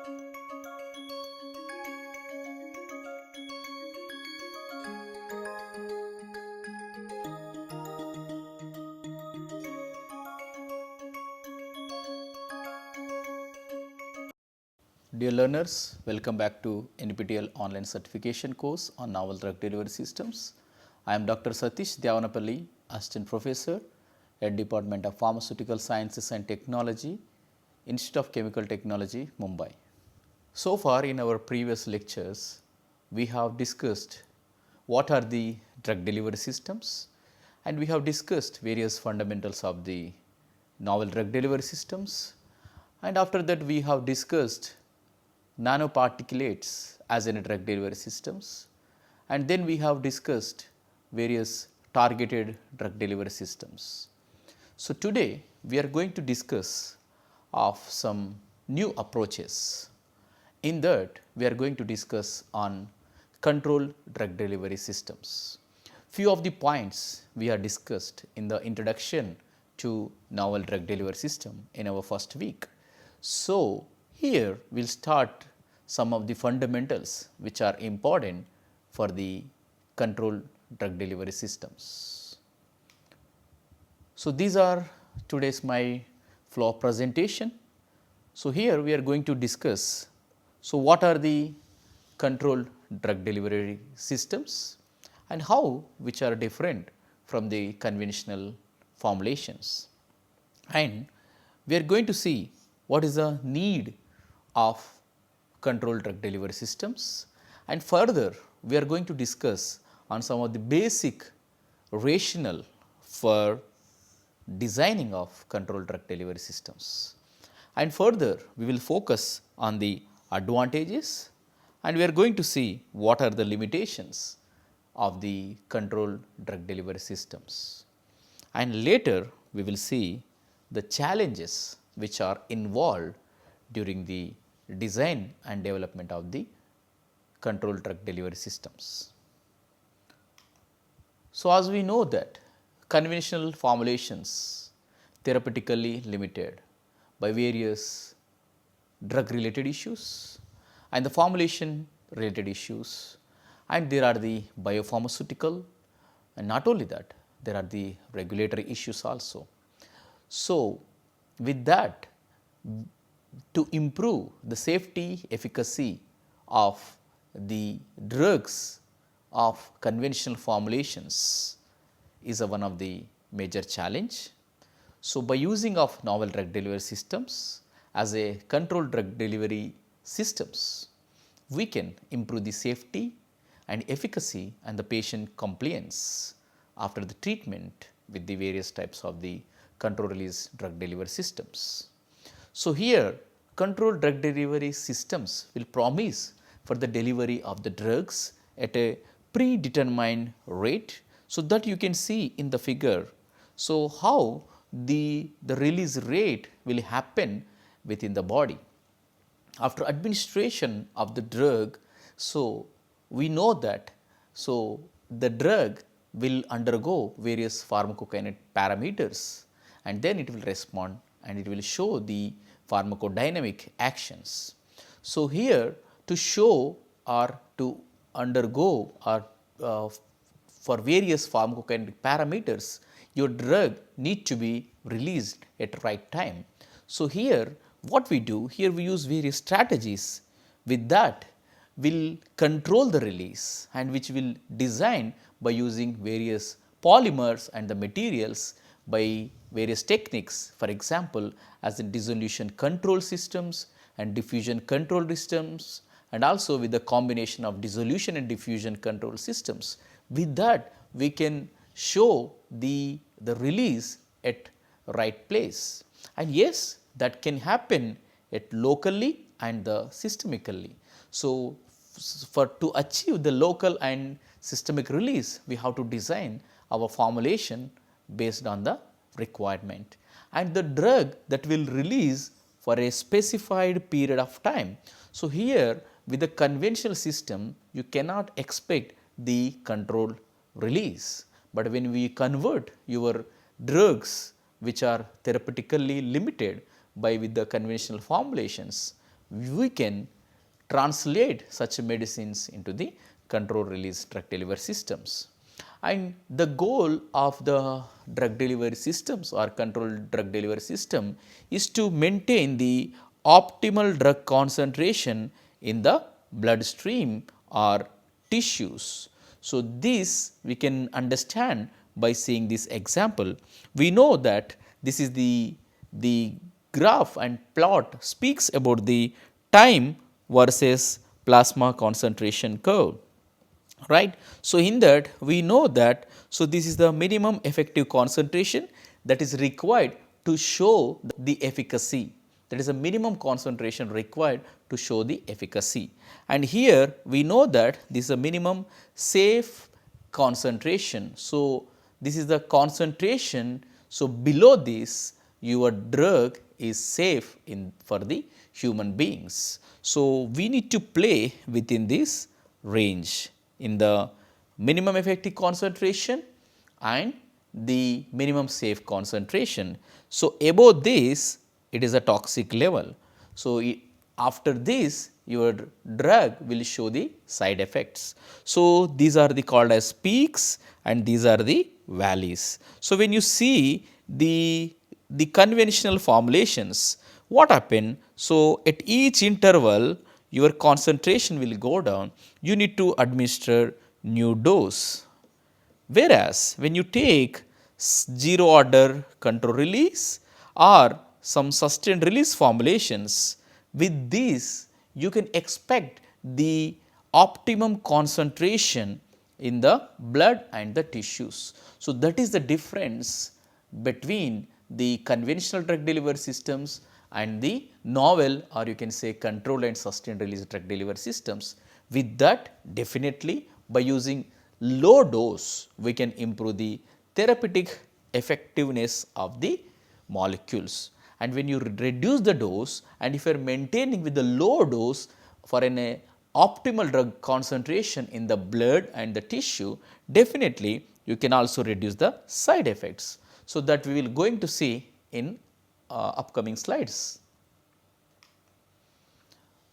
Dear learners, welcome back to NPTEL online certification course on novel drug delivery systems. I am Dr. Satish Devanapalli, Assistant Professor at Department of Pharmaceutical Sciences and Technology, Institute of Chemical Technology, Mumbai. So far in our previous lectures, we have discussed what are the drug delivery systems, and we have discussed various fundamentals of the novel drug delivery systems, and after that we have discussed nanoparticulates as in drug delivery systems, and then we have discussed various targeted drug delivery systems. So, today we are going to discuss of some new approaches. In that we are going to discuss on controlled drug delivery systems. Few of the points we have discussed in the introduction to novel drug delivery system in our first week. So, here we will start some of the fundamentals which are important for the controlled drug delivery systems. So, these are today's my flow of presentation. So, here we are going to discuss, so what are the controlled drug delivery systems and how which are different from the conventional formulations, and we are going to see what is the need of controlled drug delivery systems, and further we are going to discuss on some of the basic rationale for designing of controlled drug delivery systems, and further we will focus on the advantages, and we are going to see what are the limitations of the controlled drug delivery systems, and later we will see the challenges which are involved during the design and development of the controlled drug delivery systems. So, as we know that conventional formulations therapeutically limited by various drug related issues and the formulation related issues, and there are the biopharmaceutical, and not only that, there are the regulatory issues also. So, with that, to improve the safety efficacy of the drugs of conventional formulations is one of the major challenge. So, by using of novel drug delivery systems as a controlled drug delivery systems, we can improve the safety and efficacy and the patient compliance after the treatment with the various types of the controlled release drug delivery systems. So, here controlled drug delivery systems will promise for the delivery of the drugs at a predetermined rate. So, that you can see in the figure. So, how the release rate will happen within the body. After administration of the drug, so we know that, so the drug will undergo various pharmacokinetic parameters, and then it will respond and it will show the pharmacodynamic actions. So, here to show or to undergo or for various pharmacokinetic parameters, your drug need to be released at right time. So, here what we do, here we use various strategies. With that, we will control the release, and which will design by using various polymers and the materials by various techniques, for example, as the dissolution control systems and diffusion control systems, and also with the combination of dissolution and diffusion control systems. With that, we can show the release at right place, and yes, that can happen at locally and the systemically. So, for to achieve the local and systemic release, we have to design our formulation based on the requirement, and the drug that will release for a specified period of time. So, here with the conventional system, you cannot expect the controlled release, but when we convert your drugs which are therapeutically limited by with the conventional formulations, we can translate such medicines into the control release drug delivery systems. And the goal of the drug delivery systems or controlled drug delivery system is to maintain the optimal drug concentration in the bloodstream or tissues. So, this we can understand by seeing this example. We know that this is the graph and plot speaks about the time versus plasma concentration curve, right. So, in that we know that, so this is the minimum effective concentration that is required to show the efficacy, that is a minimum concentration required to show the efficacy. And here we know that this is a minimum safe concentration. So, this is the concentration. So, below this your drug is safe for the human beings. So, we need to play within this range in the minimum effective concentration and the minimum safe concentration. So, above this it is a toxic level. So, after this your drug will show the side effects. So, these are the called as peaks and these are the valleys. So, when you see the conventional formulations, what happen? So, at each interval your concentration will go down, you need to administer new dose. Whereas, when you take zero order control release or some sustained release formulations, with these you can expect the optimum concentration in the blood and the tissues. So, that is the difference between the conventional drug delivery systems and the novel, or you can say controlled and sustained release drug delivery systems. With that, definitely by using low dose we can improve the therapeutic effectiveness of the molecules. And when you reduce the dose and if you are maintaining with the low dose for an optimal drug concentration in the blood and the tissue, definitely you can also reduce the side effects. So, that we will going to see in upcoming slides.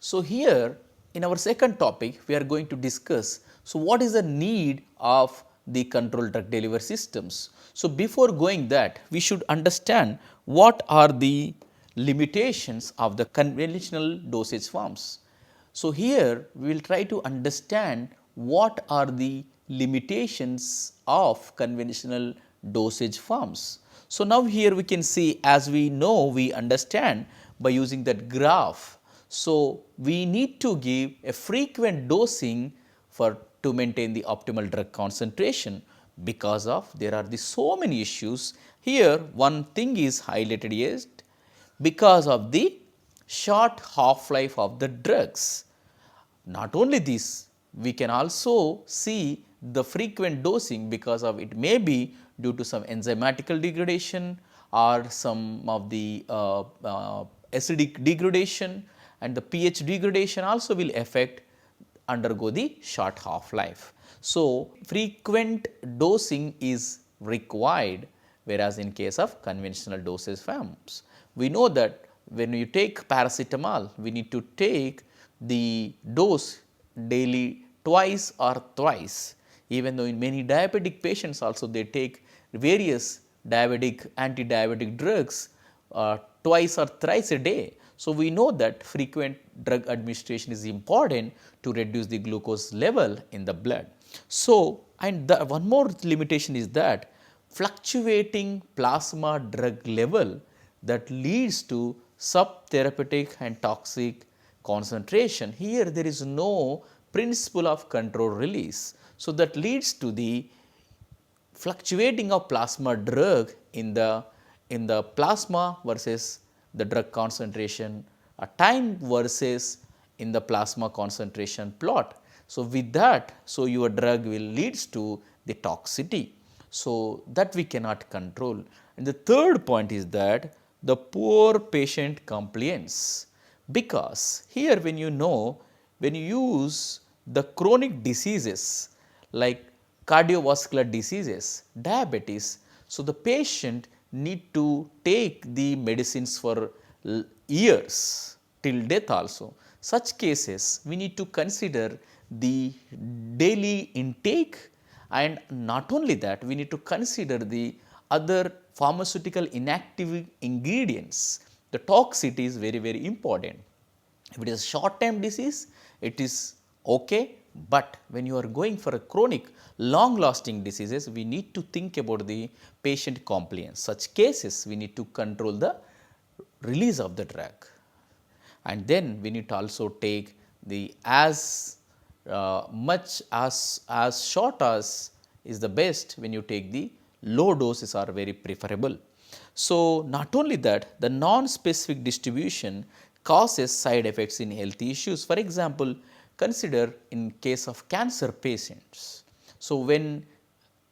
So, here in our second topic we are going to discuss, so what is the need of the controlled drug delivery systems. So, before going that we should understand what are the limitations of the conventional dosage forms. So, here we will try to understand what are the limitations of conventional dosage forms. So, now here we can see, as we know, we understand by using that graph. So, we need to give a frequent dosing to maintain the optimal drug concentration, because of there are so many issues. Here one thing is highlighted is because of the short half life of the drugs. Not only this, we can also see the frequent dosing because of it may be due to some enzymatical degradation or some of the acidic degradation, and the pH degradation also will undergo the short half life. So, frequent dosing is required, whereas in case of conventional dosage forms, we know that when you take paracetamol, we need to take the dose daily twice or thrice, even though in many diabetic patients also they take various anti-diabetic drugs twice or thrice a day. So, we know that frequent drug administration is important to reduce the glucose level in the blood. So, and one more limitation is that fluctuating plasma drug level that leads to subtherapeutic and toxic concentration. Here there is no principle of control release. So, that leads to the fluctuating of plasma drug in the plasma versus the drug concentration, time versus in the plasma concentration plot. So, with that, so your drug will leads to the toxicity. So, that we cannot control. And the third point is that the poor patient compliance, because here when you use the chronic diseases like cardiovascular diseases, diabetes, so the patient need to take the medicines for years, till death also. Such cases we need to consider the daily intake, and not only that, we need to consider the other pharmaceutical inactive ingredients. The toxicity is very, very important. If it is a short term disease, it is okay, but when you are going for a chronic long lasting diseases, we need to think about the patient compliance. Such cases we need to control the release of the drug, and then we need to also take the as much as short as is the best. When you take the low doses are very preferable. So, not only that, the non-specific distribution causes side effects in health issues. For example, consider in case of cancer patients. So, when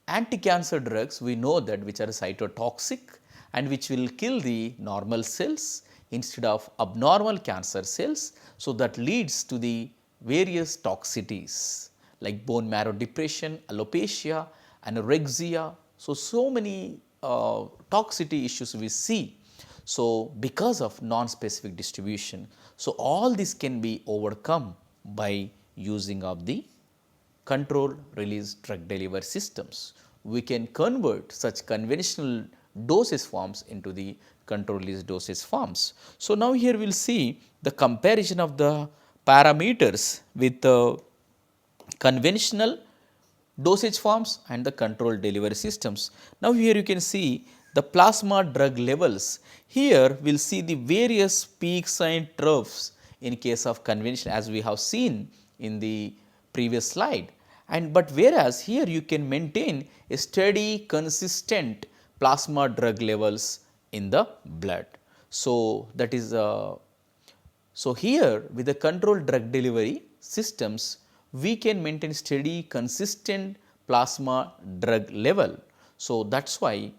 anti-cancer drugs, we know that which are cytotoxic and which will kill the normal cells instead of abnormal cancer cells. So, that leads to the various toxicities like bone marrow depression, alopecia, anorexia. So many toxicity issues we see. So, because of non-specific distribution, so all this can be overcome by using of the control release drug delivery systems. We can convert such conventional dosage forms into the control release dosage forms. So, now here we will see the comparison of the parameters with the conventional dosage forms and the controlled delivery systems. Now, here you can see the plasma drug levels. Here we will see the various peaks and troughs in case of conventional, as we have seen in the previous slide. And but whereas here you can maintain a steady consistent plasma drug levels in the blood. So, that is so here with the controlled drug delivery systems, we can maintain steady consistent plasma drug level. So, that is why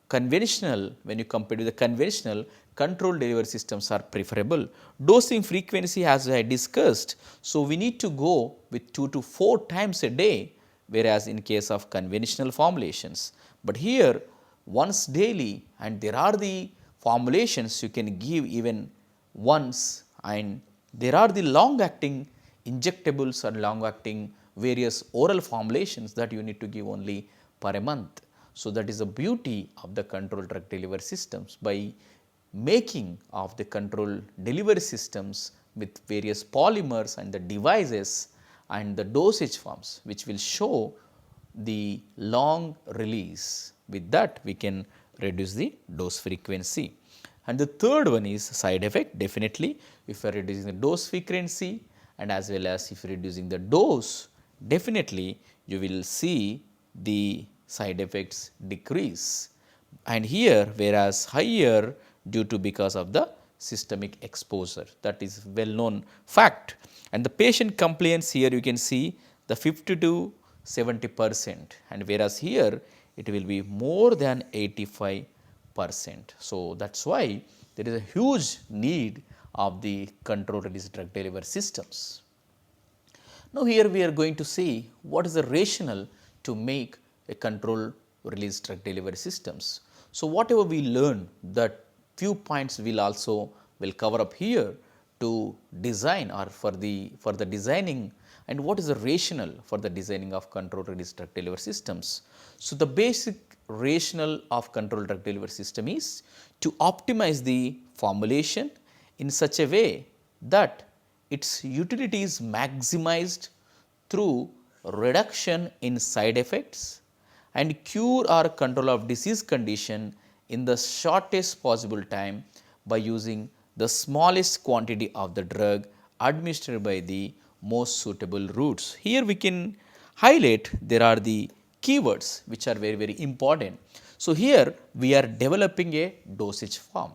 conventional, when you compare with the conventional, controlled delivery systems are preferable. Dosing frequency, as I discussed, so we need to go with 2 to 4 times a day, whereas in case of conventional formulations. But here once daily, and there are the formulations you can give even once, and there are the long acting injectables and long acting various oral formulations that you need to give only per a month. So, that is the beauty of the controlled drug delivery systems. By making of the controlled delivery systems with various polymers and the devices and the dosage forms, which will show the long release. With that, we can reduce the dose frequency. And the third one is side effect. Definitely, if you are reducing the dose frequency and as well as if you are reducing the dose, definitely you will see the side effects decrease. And here, whereas higher due to because of the systemic exposure, that is well known fact. And the patient compliance, here you can see the 50 to 70%, and whereas here it will be more than 85%. So, that is why there is a huge need of the controlled release drug delivery systems. Now, here we are going to see what is the rationale to make a controlled release drug delivery systems. So, whatever we learn, that few points will cover up here to design or for the designing, and what is the rationale for the designing of controlled release drug delivery systems. So, the basic rationale of controlled drug delivery system is to optimize the formulation in such a way that its utility is maximized through reduction in side effects and cure or control of disease condition in the shortest possible time by using the smallest quantity of the drug administered by the most suitable routes. Here we can highlight, there are the keywords which are very, very important. So, here we are developing a dosage form,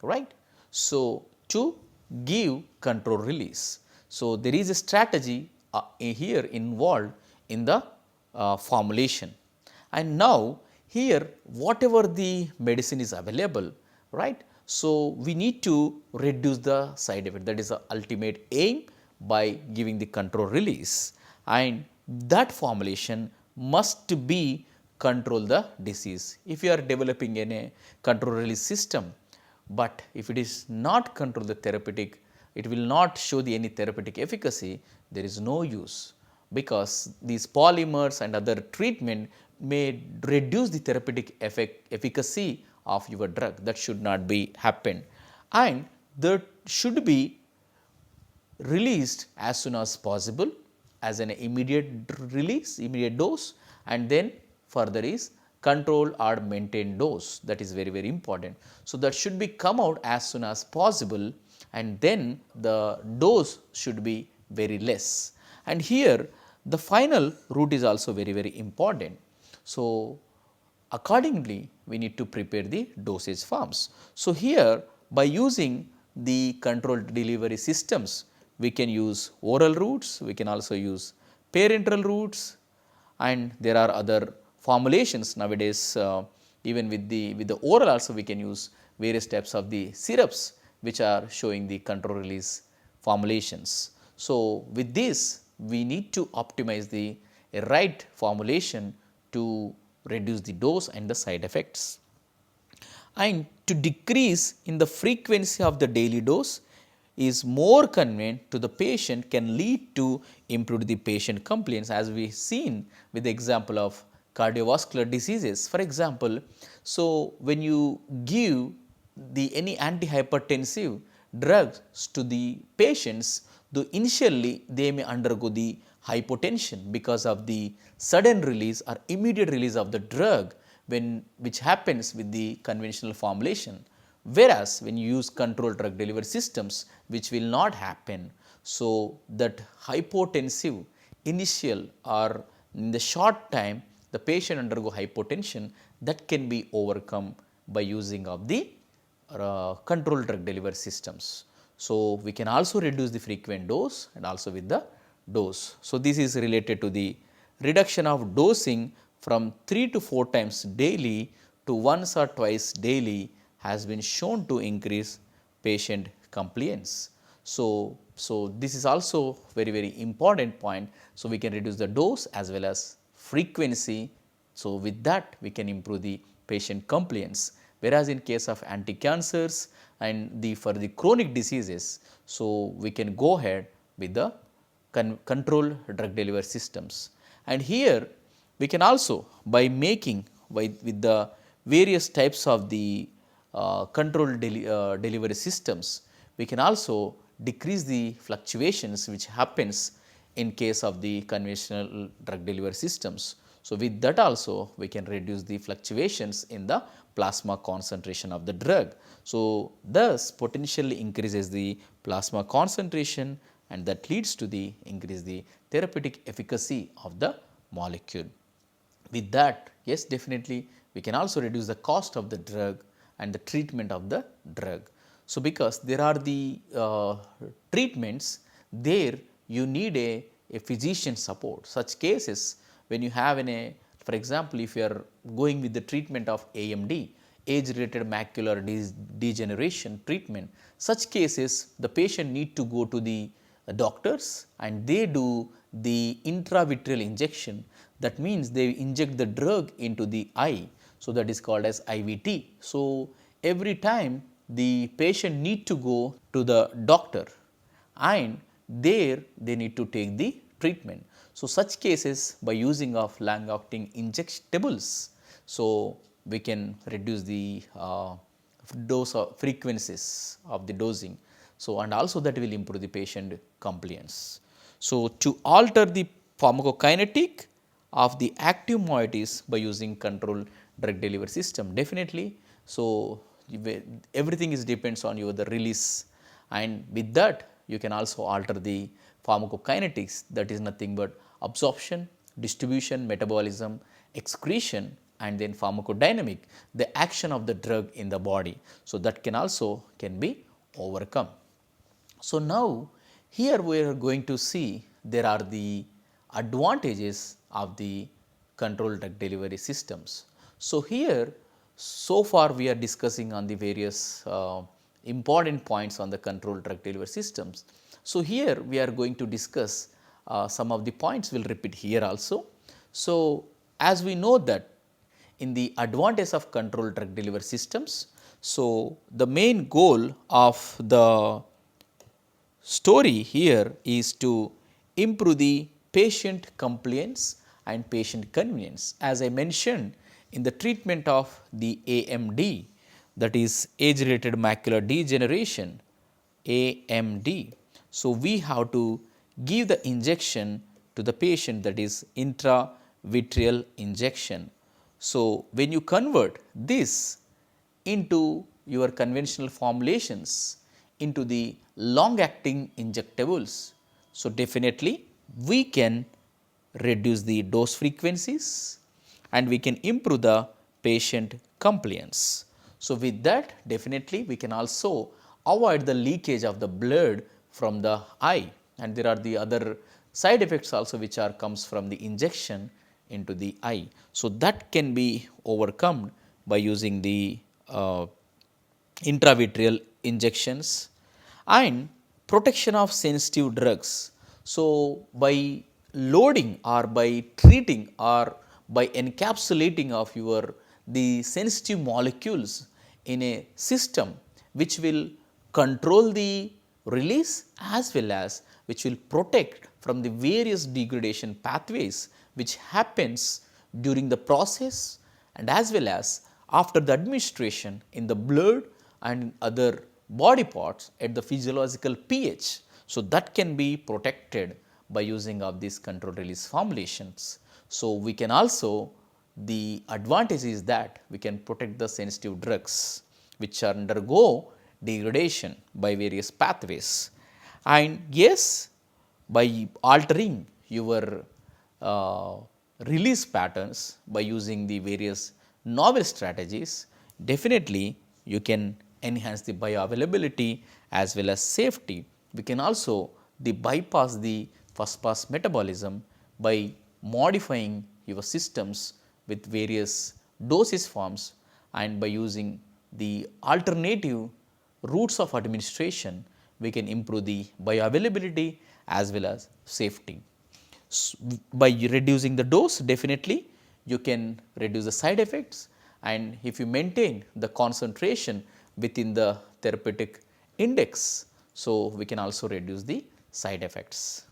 right. So, to give control release. So, there is a strategy here involved in the formulation, and now here whatever the medicine is available, right. So, we need to reduce the side effect, that is the ultimate aim by giving the control release, and that formulation must be control the disease. If you are developing a control release system, but if it is not control the therapeutic, it will not show the any therapeutic efficacy, there is no use, because these polymers and other treatment may reduce the therapeutic efficacy of your drug. That should not be happen, and that should be released as soon as possible as an immediate release, immediate dose, and then further is control or maintain dose. That is very, very important. So, that should be come out as soon as possible, and then the dose should be very less. And here the final route is also very, very important. So, accordingly we need to prepare the dosage forms. So, here by using the controlled delivery systems, we can use oral routes, we can also use parenteral routes, and there are other formulations nowadays. Even with the oral also we can use various types of the syrups which are showing the control release formulations. So, with this we need to optimize the right formulation to reduce the dose and the side effects. And to decrease in the frequency of the daily dose is more convenient to the patient can lead to improve the patient compliance, as we seen with the example of cardiovascular diseases. For example, so when you give the any antihypertensive drugs to the patients, though initially they may undergo the hypotension because of the sudden release or immediate release of the drug which happens with the conventional formulation. Whereas, when you use controlled drug delivery systems, which will not happen. So, that hypotensive initial or in the short time the patient undergo hypotension, that can be overcome by using of the controlled drug delivery systems. So, we can also reduce the frequent dose and also with the dose. So, this is related to the reduction of dosing from 3 to 4 times daily to once or twice daily has been shown to increase patient compliance. So, this is also very, very important point. So, we can reduce the dose as well as frequency. So, with that we can improve the patient compliance. Whereas, in case of anti-cancers and for the chronic diseases, so we can go ahead with the control drug delivery systems. And here we can also by making with the various types of the controlled delivery systems, we can also decrease the fluctuations which happens in case of the conventional drug delivery systems. So, with that also we can reduce the fluctuations in the plasma concentration of the drug. So, thus potentially increases the plasma concentration, and that leads to the increase the therapeutic efficacy of the molecule. With that, yes, definitely we can also reduce the cost of the drug and the treatment of the drug. So, because there are the treatments there you need a physician support. Such cases when you have for example, if you are going with the treatment of AMD, age related macular degeneration treatment, such cases the patient need to go to the doctors and they do the intravitreal injection. That means they inject the drug into the eye. So, that is called as IVT. So, every time the patient need to go to the doctor and there they need to take the treatment. So, such cases by using of long acting injectables, so we can reduce the dose of frequencies of the dosing. So, and also that will improve the patient compliance. So, to alter the pharmacokinetic of the active moieties by using controlled drug delivery system, definitely. So, everything is depends on the release, and with that you can also alter the pharmacokinetics, that is nothing but absorption, distribution, metabolism, excretion, and then pharmacodynamic, the action of the drug in the body. So, that can be overcome. So, now here we are going to see there are the advantages of the controlled drug delivery systems. So, here so far we are discussing on the various important points on the controlled drug delivery systems. So, here we are going to discuss some of the points, we will repeat here also. So, as we know that in the advantage of controlled drug delivery systems, So, the main goal of the story here is to improve the patient compliance and patient convenience. As I mentioned, in the treatment of the AMD, that is age related macular degeneration, AMD. So, we have to give the injection to the patient, that is intravitreal injection. So, when you convert this into your conventional formulations into the long acting injectables. So, definitely we can reduce the dose frequencies and we can improve the patient compliance. So, with that definitely we can also avoid the leakage of the blood from the eye, and there are the other side effects also which are comes from the injection into the eye. So, that can be overcome by using the intravitreal injections and protection of sensitive drugs. So, by loading or by treating or by encapsulating of your the sensitive molecules in a system which will control the release as well as which will protect from the various degradation pathways which happens during the process and as well as after the administration in the blood and other body parts at the physiological pH. So, that can be protected by using of these control release formulations. So, we can also, the advantage is that we can protect the sensitive drugs which undergo degradation by various pathways, and yes, by altering your release patterns by using the various novel strategies, definitely you can enhance the bioavailability as well as safety. We can also bypass the first pass metabolism by modifying your systems with various dosage forms and by using the alternative routes of administration, we can improve the bioavailability as well as safety. By reducing the dose, definitely you can reduce the side effects, and if you maintain the concentration within the therapeutic index, so we can also reduce the side effects.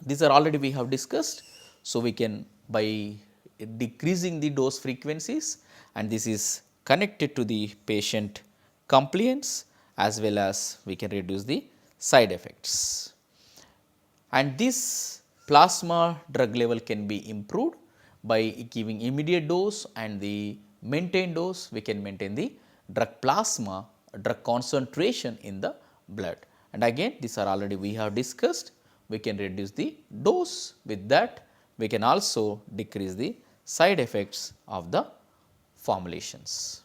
These are already we have discussed. So, we can by decreasing the dose frequencies, and this is connected to the patient compliance as well as we can reduce the side effects. And this plasma drug level can be improved by giving immediate dose and the maintained dose, we can maintain the drug plasma drug concentration in the blood. And again these are already we have discussed, we can reduce the dose, with that we can also decrease the side effects of the formulations.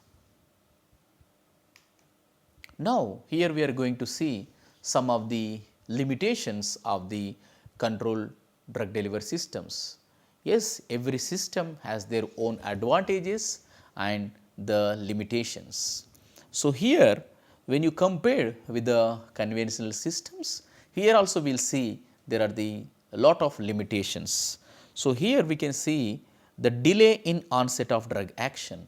Now, here we are going to see some of the limitations of the controlled drug delivery systems. Yes, every system has their own advantages and the limitations. So, here when you compare with the conventional systems, here also we will see there are the lot of limitations. So, here we can see the delay in onset of drug action.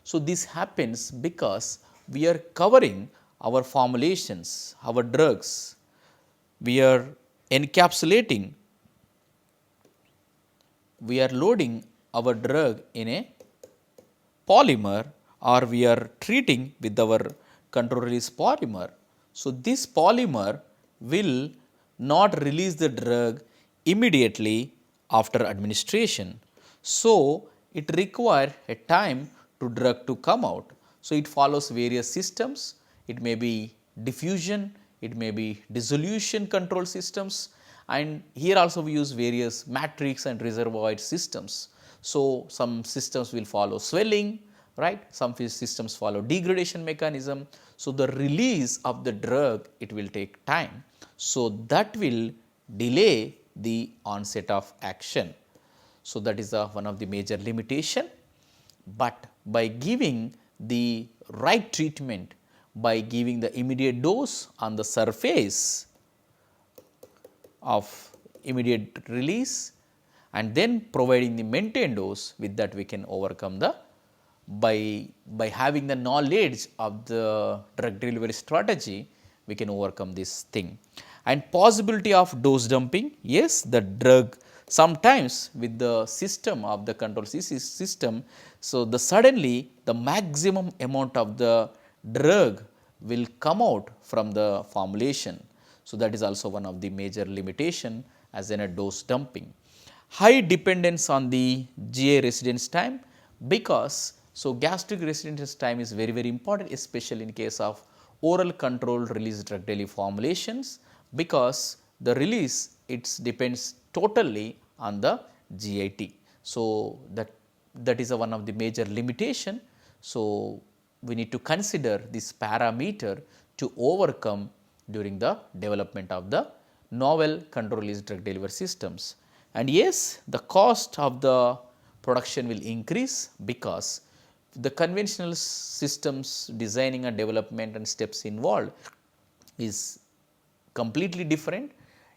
So, this happens because we are covering our formulations, our drugs, we are encapsulating, we are loading our drug in a polymer or we are treating with our control release polymer. So, this polymer will not release the drug immediately after administration. So, it require a time to drug to come out. So, it follows various systems, it may be diffusion, it may be dissolution control systems, and here also we use various matrix and reservoir systems. So, some systems will follow swelling, right, some systems follow degradation mechanism. So, the release of the drug it will take time. So, that will delay the onset of action. So, that is one of the major limitation, but by giving the right treatment, by giving the immediate dose on the surface of immediate release and then providing the maintained dose, with that we can overcome the by having the knowledge of the drug delivery strategy, we can overcome this thing. And possibility of dose dumping, yes, the drug sometimes with the system of the control system, so the suddenly the maximum amount of the drug will come out from the formulation. So, that is also one of the major limitation as in a dose dumping. High dependence on the GI residence time, because so gastric residence time is very important, especially in case of oral controlled release drug delivery formulations, because the release it depends totally on the GIT. So, that is one of the major limitation. So, we need to consider this parameter to overcome during the development of the novel control release drug delivery systems. And yes, the cost of the production will increase, because the conventional systems designing and development and steps involved is completely different.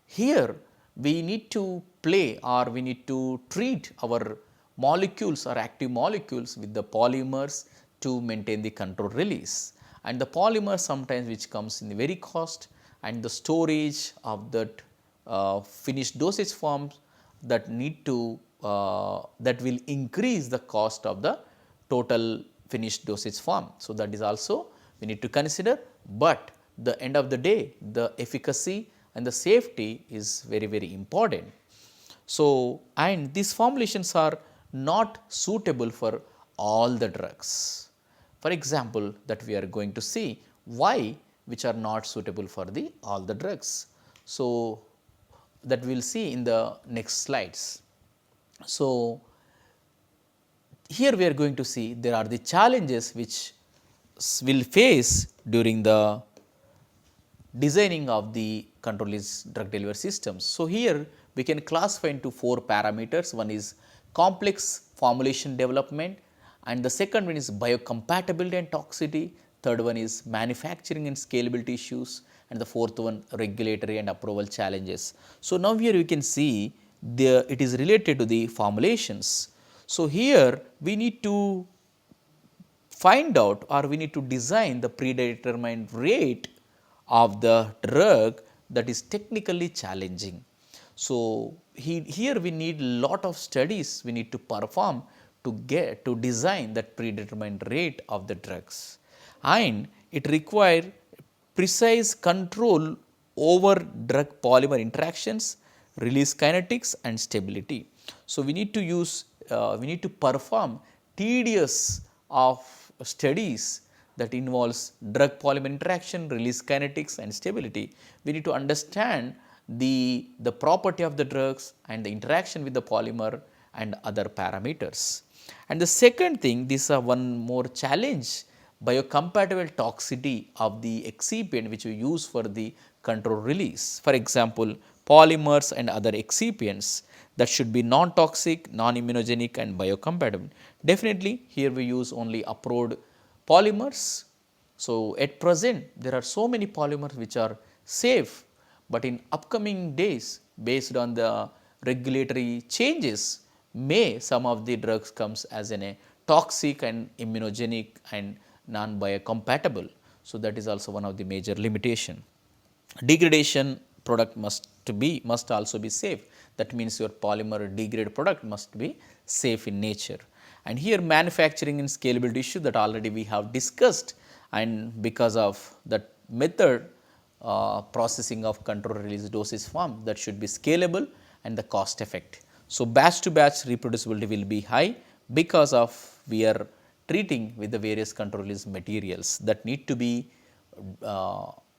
Here we need to play, or we need to treat our molecules or active molecules with the polymers to maintain the control release. And the polymer sometimes which comes in the very cost, and the storage of that finished dosage forms that need to that will increase the cost of the total finished dosage form. So, that is also we need to consider, but the end of the day the efficacy and the safety is very important. So, and these formulations are not suitable for all the drugs. For example, that we are going to see why which are not suitable for the all the drugs. So, that we will see in the next slides. So, here we are going to see there are the challenges which will face during the designing of the control release drug delivery systems. So, here we can classify into 4 parameters. One is complex formulation development, and the second one is biocompatibility and toxicity, third one is manufacturing and scalability issues, and the fourth one regulatory and approval challenges. So, now here we can see it is related to the formulations. So, here we need to find out, or we need to design the predetermined rate of the drug that is technically challenging. So, here we need lot of studies we need to perform to get to design that predetermined rate of the drugs, and it require precise control over drug polymer interactions, release kinetics and stability. So, we need to use we need to perform tedious of studies that involves drug polymer interaction, release kinetics and stability. We need to understand the property of the drugs and the interaction with the polymer and other parameters. And the second thing, this is one more challenge, biocompatible toxicity of the excipient which we use for the control release. For example, polymers and other excipients that should be non-toxic, non-immunogenic and biocompatible. Definitely here we use only approved polymers. So, at present there are so many polymers which are safe, but in upcoming days based on the regulatory changes, may some of the drugs comes as a toxic and immunogenic and non-biocompatible. So, that is also one of the major limitation. Degradation product must also be safe. That means your polymer degraded product must be safe in nature. And here manufacturing and scalability issue that already we have discussed, and because of that method processing of control release dosage form that should be scalable and the cost effective. So, batch to batch reproducibility will be high, because of we are treating with the various control release materials that need to be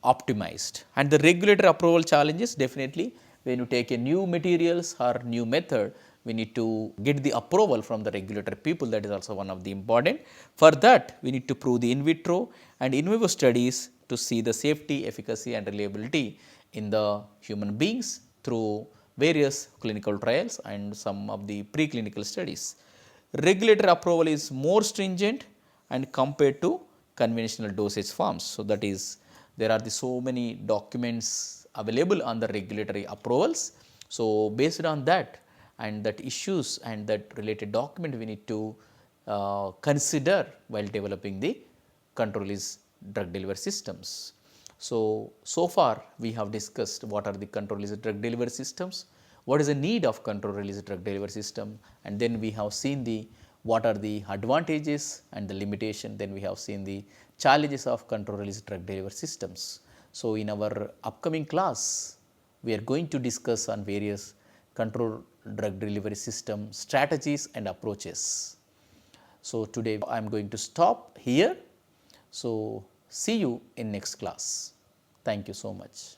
optimized. And the regulatory approval challenges, definitely when you take a new materials or new method, we need to get the approval from the regulatory people. That is also one of the important. For that we need to prove the in vitro and in vivo studies to see the safety, efficacy and reliability in the human beings through various clinical trials and some of the preclinical studies. Regulatory approval is more stringent and compared to conventional dosage forms. So, that is there are so many documents available on the regulatory approvals. So, based on that and that issues and that related document, we need to consider while developing the control release drug delivery systems. So far we have discussed what are the control release drug delivery systems, what is the need of control release drug delivery system, and then we have seen the what are the advantages and the limitation, then we have seen the challenges of control release drug delivery systems. So in our upcoming class, we are going to discuss on various control drug delivery system strategies and approaches. So today I am going to stop here. So see you in next class. Thank you so much.